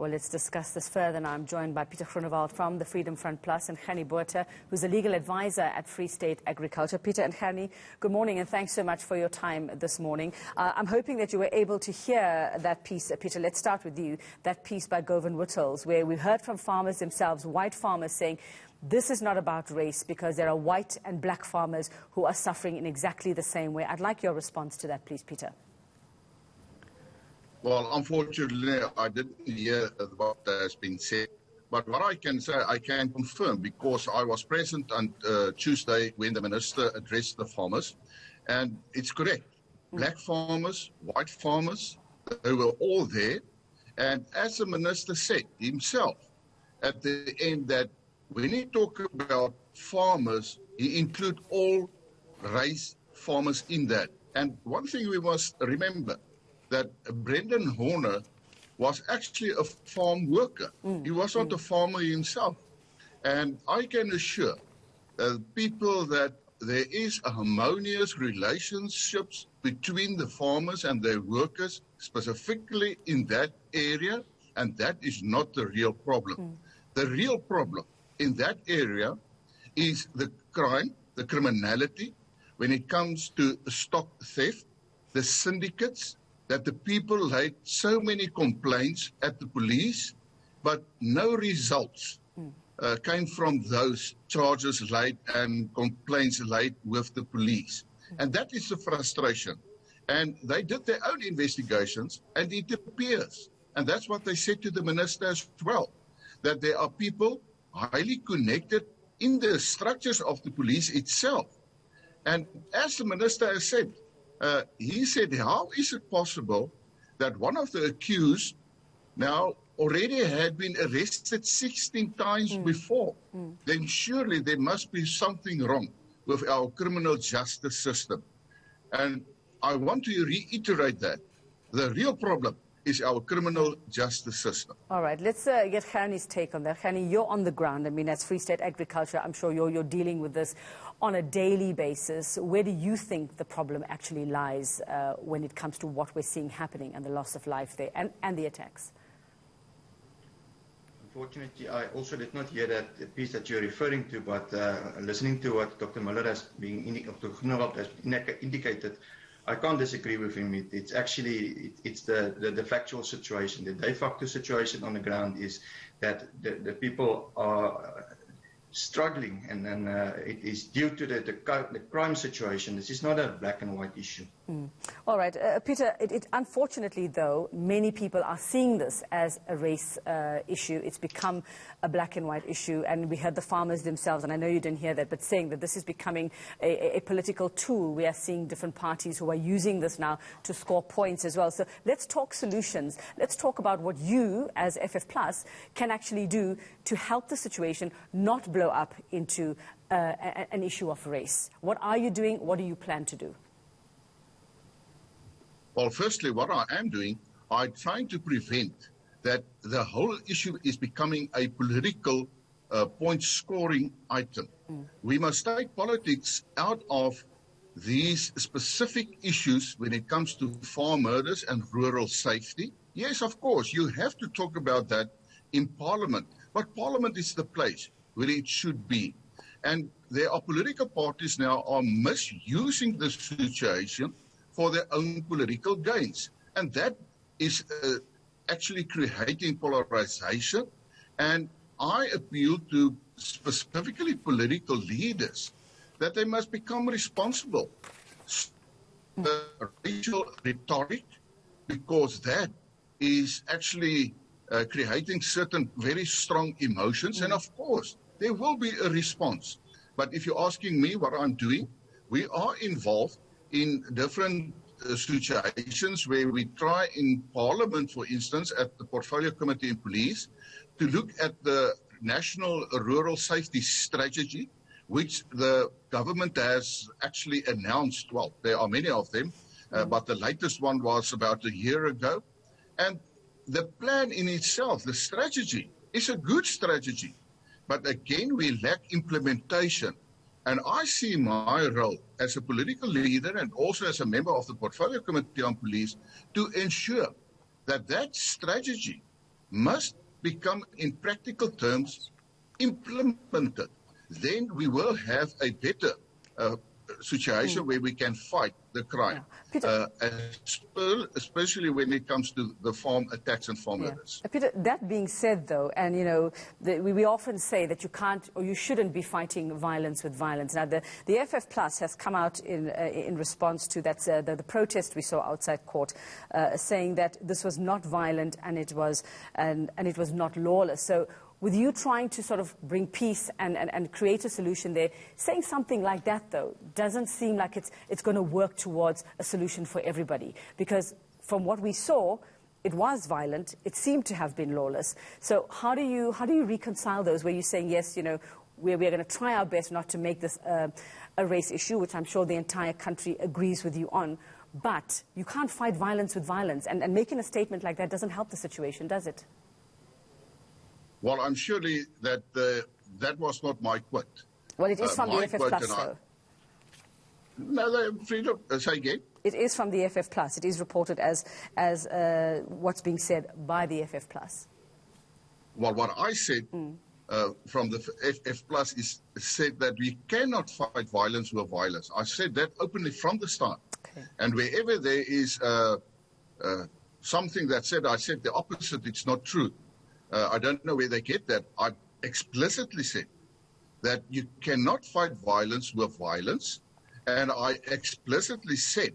Well, let's discuss this further now. I'm joined by Pieter Groenewald from the Freedom Front Plus and Gernie Botha, who's a legal advisor at Free State Agriculture. Pieter and Gernie, good morning and thanks so much for your time this morning. I'm hoping that you were able to hear that piece. Pieter, let's start with you. That piece by Govan Whittles, where we heard from farmers themselves, white farmers, saying this is not about race because there are white and black farmers who are suffering in exactly the same way. I'd like your response to that, please, Pieter. Well, unfortunately, I didn't hear what has been said. But what I can say, I can confirm, because I was present on Tuesday when the minister addressed the farmers. And it's correct. Black farmers, white farmers, they were all there. And as the minister said himself at the end, that when he talks about farmers, he includes all race farmers in that. And one thing we must remember, that Brendan Horner was actually a farm worker. He was not a farmer himself. And I can assure people that there is a harmonious relationships between the farmers and their workers, specifically in that area, and that is not the real problem. The real problem in that area is the crime, the criminality, when it comes to stock theft, the syndicates, that the people laid so many complaints at the police, but no results came from those charges laid and complaints laid with the police. And that is the frustration. And they did their own investigations, and it appears, and that's what they said to the minister as well, that there are people highly connected in the structures of the police itself. And as the minister has said, he said, how is it possible that one of the accused now already had been arrested 16 times before? Then surely there must be something wrong with our criminal justice system. And I want to reiterate that. The real problem is our criminal justice system. All right, let's get Gernie's take on that. Gernie, you're on the ground. I mean, as Free State Agriculture, I'm sure you're dealing with this on a daily basis. Where do you think the problem actually lies when it comes to what we're seeing happening and the loss of life there and the attacks? Unfortunately, I also did not hear that piece that you're referring to, but listening to what Dr. Muller has Dr. Groenewald has indicated, I can't disagree with him. It's actually the factual situation. The de facto situation on the ground is that the people are struggling, and it is due to the crime situation. This is not a black and white issue. All right, Pieter, unfortunately, though, many people are seeing this as a race issue. It's become a black and white issue, and we heard the farmers themselves, and I know you didn't hear that, but saying that this is becoming a political tool. We are seeing different parties who are using this now to score points as well. So let's talk solutions. Let's talk about what you, as FF Plus, can actually do to help the situation not blow up into an issue of race. What are you doing? What do you plan to do? Well, firstly, what I am doing, I'm trying to prevent that the whole issue is becoming a political point-scoring item. We must take politics out of these specific issues when it comes to farm murders and rural safety. Yes, of course, you have to talk about that in Parliament, but Parliament is the place where it should be. And there are political parties now are misusing this situation for their own political gains. And that is actually creating polarization. And I appeal to specifically political leaders that they must become responsible. Racial rhetoric, because that is actually creating certain very strong emotions. And of course, there will be a response. But if you're asking me what I'm doing, we are involved in different situations where we try in Parliament, for instance, at the Portfolio Committee in Police, to look at the National Rural Safety Strategy, which the government has actually announced. Well, there are many of them, but the latest one was about a year ago. And the plan in itself, the strategy, is a good strategy. But again, we lack implementation. And I see my role as a political leader and also as a member of the Portfolio Committee on Police to ensure that that strategy must become, in practical terms, implemented. Then we will have a better situation where we can fight the crime, especially when it comes to the farm attacks and farm murders. Pieter, that being said, though, and you know, we often say that you can't or you shouldn't be fighting violence with violence. Now, the FF Plus has come out in response to that the protest we saw outside court, saying that this was not violent and it was not lawless. So, with you trying to sort of bring peace and create a solution there, saying something like that, though, doesn't seem like it's going to work towards a solution for everybody. Because from what we saw, it was violent. It seemed to have been lawless. So how do you reconcile those where you're saying, yes, you know, we're going to try our best not to make this a race issue, which I'm sure the entire country agrees with you on, but you can't fight violence with violence. And making a statement like that doesn't help the situation, does it? Well, I'm surely that that was not my quote. Well, it is from the FF Plus, though. No, freedom. Say again. It is from the FF Plus. It is reported as what's being said by the FF Plus. Well, what I said from the FF Plus is said that we cannot fight violence with violence. I said that openly from the start. Okay. And wherever there is something that said, I said the opposite, it's not true. I don't know where they get that. I explicitly said that you cannot fight violence with violence. And I explicitly said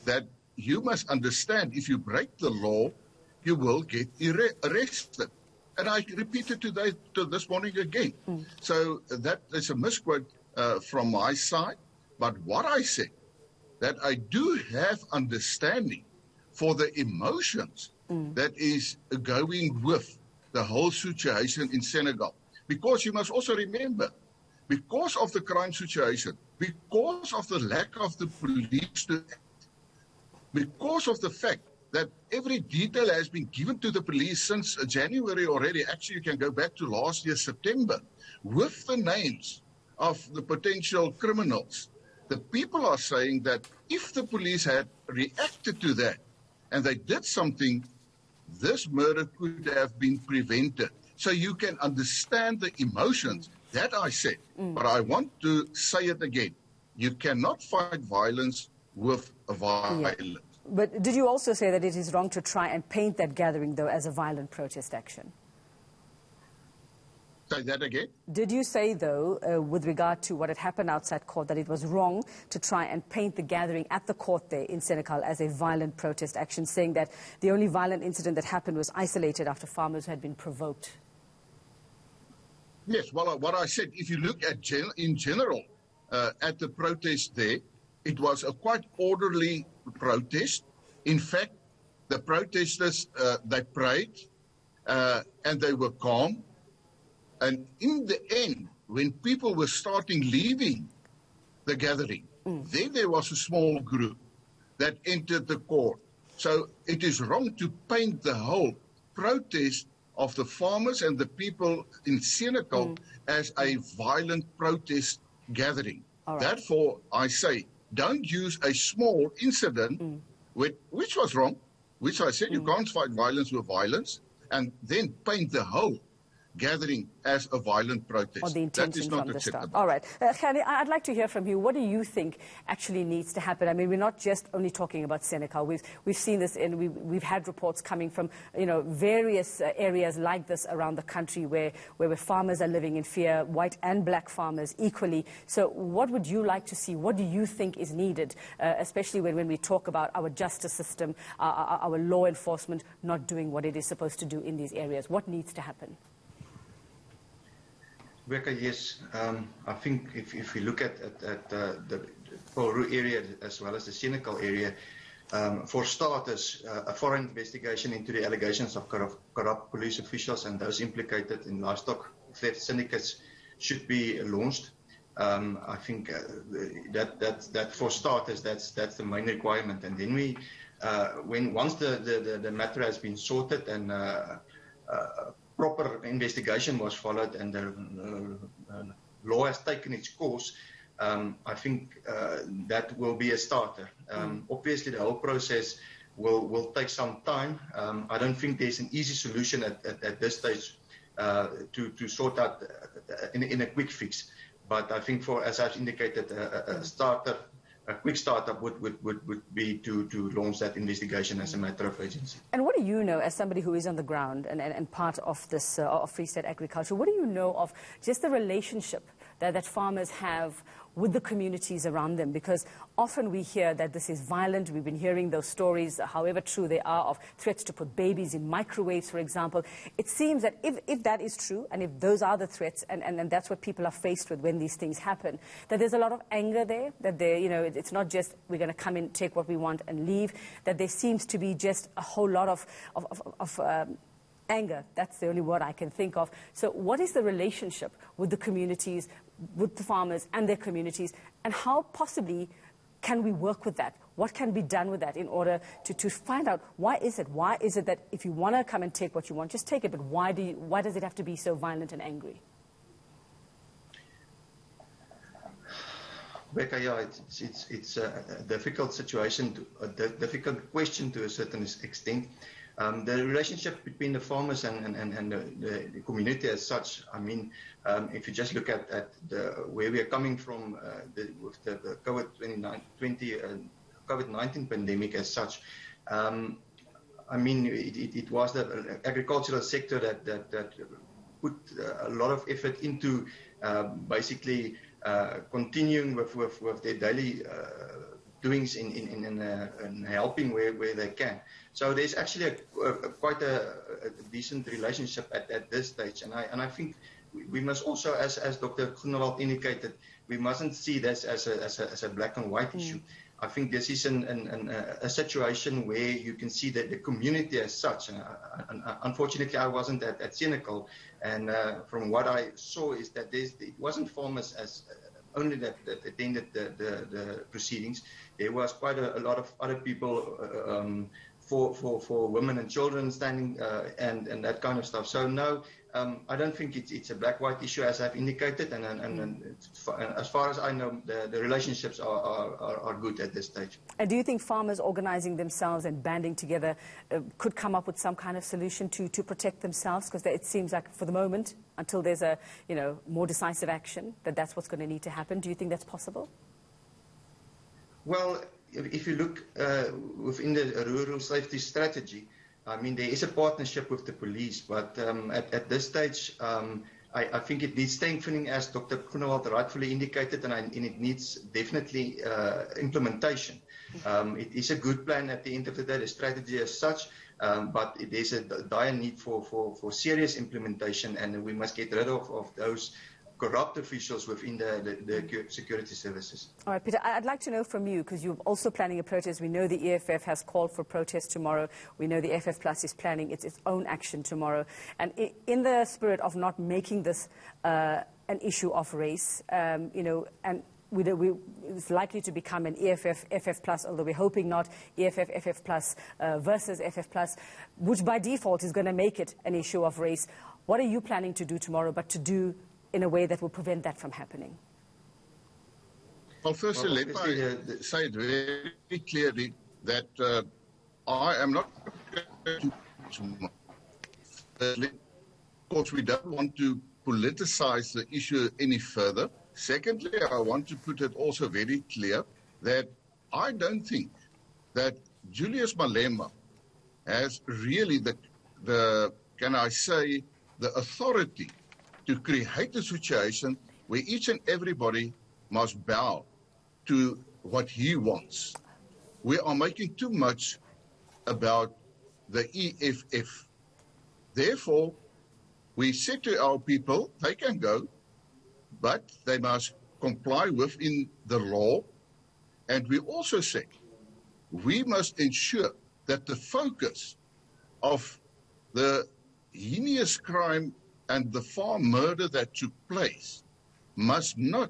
that you must understand if you break the law, you will get arrested. And I repeated today to this morning again. So that is a misquote from my side. But what I said, that I do have understanding for the emotions that is going with the whole situation in Senekal. Because you must also remember, because of the crime situation, because of the lack of the police to act, because of the fact that every detail has been given to the police since January already, actually you can go back to last year, September, with the names of the potential criminals. The people are saying that if the police had reacted to that and they did something, this murder could have been prevented. So you can understand the emotions. That I said. But I want to say it again. You cannot fight violence with violence. Yeah. But did you also say that it is wrong to try and paint that gathering, though, as a violent protest action? Say that again? Did you say, though, with regard to what had happened outside court, that it was wrong to try and paint the gathering at the court there in Senekal as a violent protest action, saying that the only violent incident that happened was isolated after farmers had been provoked? Yes, well, what I said, if you look at in general at the protest there, it was a quite orderly protest. In fact, the protesters, they prayed and they were calm. And in the end, when people were starting leaving the gathering, then there was a small group that entered the court. So it is wrong to paint the whole protest of the farmers and the people in Senekal as a violent protest gathering. Right. Therefore, I say, don't use a small incident, which was wrong, which I said you can't fight violence with violence, and then paint the whole gathering as a violent protest. Or the intention that is not from acceptable. The start. All right. Gernie, I'd like to hear from you. What do you think actually needs to happen? I mean, we're not just only talking about Senekal. We've seen this, and we've had reports coming from, you know, various areas like this around the country where farmers are living in fear, white and black farmers equally. So what would you like to see? What do you think is needed, especially when we talk about our justice system, our law enforcement not doing what it is supposed to do in these areas? What needs to happen? Yes, I think if we look at the Paul area as well as the Senekal area, for starters, a foreign investigation into the allegations of corrupt police officials and those implicated in livestock theft syndicates should be launched. I think that for starters, that's the main requirement. And then once the matter has been sorted and proper investigation was followed and the law has taken its course, I think that will be a starter. Obviously, the whole process will take some time. I don't think there's an easy solution at this stage to sort out in a quick fix. But I think, as I've indicated, a quick startup would be to launch that investigation as a matter of urgency. And what do you know, as somebody who is on the ground and part of this of Free State agriculture, what do you know of just the relationship that farmers have with the communities around them? Because often we hear that this is violent. We've been hearing those stories, however true they are, of threats to put babies in microwaves, for example. It seems that if that is true, and if those are the threats, and that's what people are faced with when these things happen, that there's a lot of anger there, that it's not just we're going to come in, take what we want and leave, that there seems to be just a whole lot of anger. That's the only word I can think of. So what is the relationship with the communities, with the farmers and their communities, and how possibly can we work with that? What can be done with that in order to find out why is it that if you want to come and take what you want, just take it, but why does it have to be so violent and angry? Becca, yeah, it's a difficult situation, a difficult question to a certain extent. The relationship between the farmers and the community as such, I mean, if you just look at where we are coming from with the COVID-19 pandemic as such, I mean, it was the agricultural sector that put a lot of effort into basically continuing with their daily doings in helping where they can. So there's actually quite a decent relationship at this stage, and I think we must also, as Dr. Groenewald indicated, we mustn't see this as a black and white issue. I think this is a situation where you can see that the community as such, and unfortunately I wasn't at Senekal, and from what I saw is that it wasn't farmers as only that attended the proceedings. There was quite a lot of other people for women and children standing and that kind of stuff. So no, I don't think it's a black-white issue as I've indicated, and as far as I know, the relationships are good at this stage. And do you think farmers organizing themselves and banding together could come up with some kind of solution to protect themselves? Because it seems like for the moment, until there's a more decisive action, that's what's going to need to happen. Do you think that's possible? Well, if you look within the rural safety strategy, I mean, there is a partnership with the police, but at this stage, I think it needs strengthening, as Dr. Groenewald rightfully indicated, and it needs definitely implementation. It is a good plan at the end of the day, the strategy as such, but there's a dire need for serious implementation, and we must get rid of those corrupt officials within the security services. All right, Pieter, I'd like to know from you, because you're also planning a protest. We know the EFF has called for protest tomorrow. We know the FF Plus is planning its own action tomorrow. And in the spirit of not making this an issue of race, and it's likely to become an EFF, FF Plus, although we're hoping not, EFF, FF Plus versus FF Plus, which by default is going to make it an issue of race. What are you planning to do tomorrow, but to do in a way that will prevent that from happening? Well, firstly, let me say it very clearly that I am not going to... Of course, we don't want to politicize the issue any further. Secondly, I want to put it also very clear that I don't think that Julius Malema has really the can I say, the authority to create a situation where each and everybody must bow to what he wants. We are making too much about the EFF. Therefore, we said to our people, they can go, but they must comply within the law. And we also said, we must ensure that the focus of the heinous crime and the farm murder that took place must not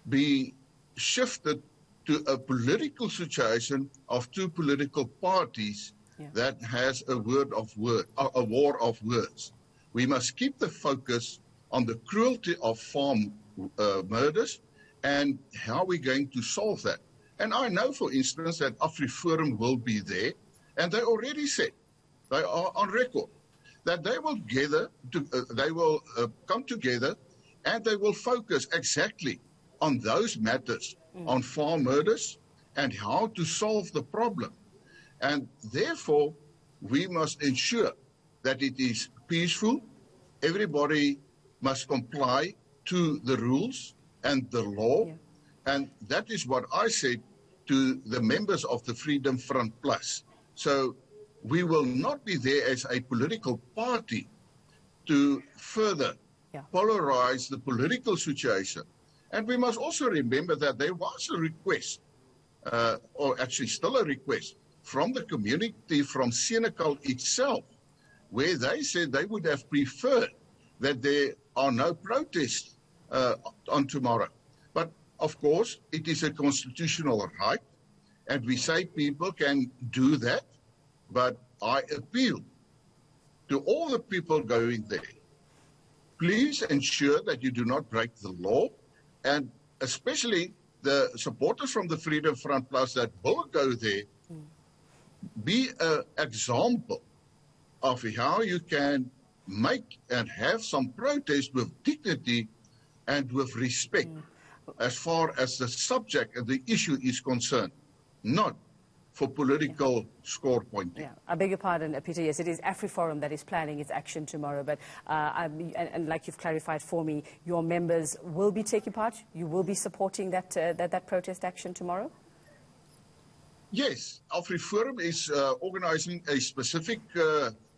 be shifted to a political situation of two political parties that has a war of words. We must keep the focus on the cruelty of farm murders and how we're going to solve that. And I know, for instance, that AfriForum will be there, and they already said, they are on record, that they will come together and they will focus exactly on those matters, on farm murders and how to solve the problem. And therefore, we must ensure that it is peaceful. Everybody must comply to the rules and the law. Yeah. And that is what I said to the members of the Freedom Front Plus. So we will not be there as a political party to further polarize the political situation. And we must also remember that there was a request, or actually still a request, from the community from Senekal itself, where they said they would have preferred that there are no protests on tomorrow. But of course, it is a constitutional right, and we say people can do that. But I appeal to all the people going there, please ensure that you do not break the law, and especially the supporters from the Freedom Front Plus that will go there, be an example of how you can make and have some protest with dignity and with respect as far as the subject and the issue is concerned, not for political score pointing. Yeah, I beg your pardon, Pieter. Yes, it is AfriForum that is planning its action tomorrow. But and like you've clarified for me, your members will be taking part. You will be supporting that protest action tomorrow. Yes, AfriForum is organizing a specific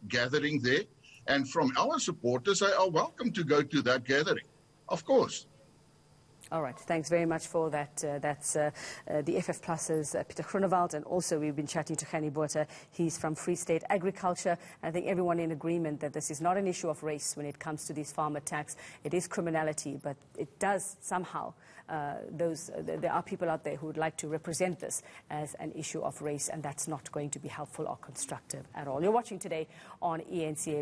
gathering there, and from our supporters, they are welcome to go to that gathering, of course. All right, thanks very much for that. That's the FF Plus's Pieter Groenewald, and also we've been chatting to Gernie Botha. He's from Free State Agriculture. I think everyone in agreement that this is not an issue of race when it comes to these farm attacks. It is criminality, but it does somehow, there are people out there who would like to represent this as an issue of race, and that's not going to be helpful or constructive at all. You're watching today on ENCA.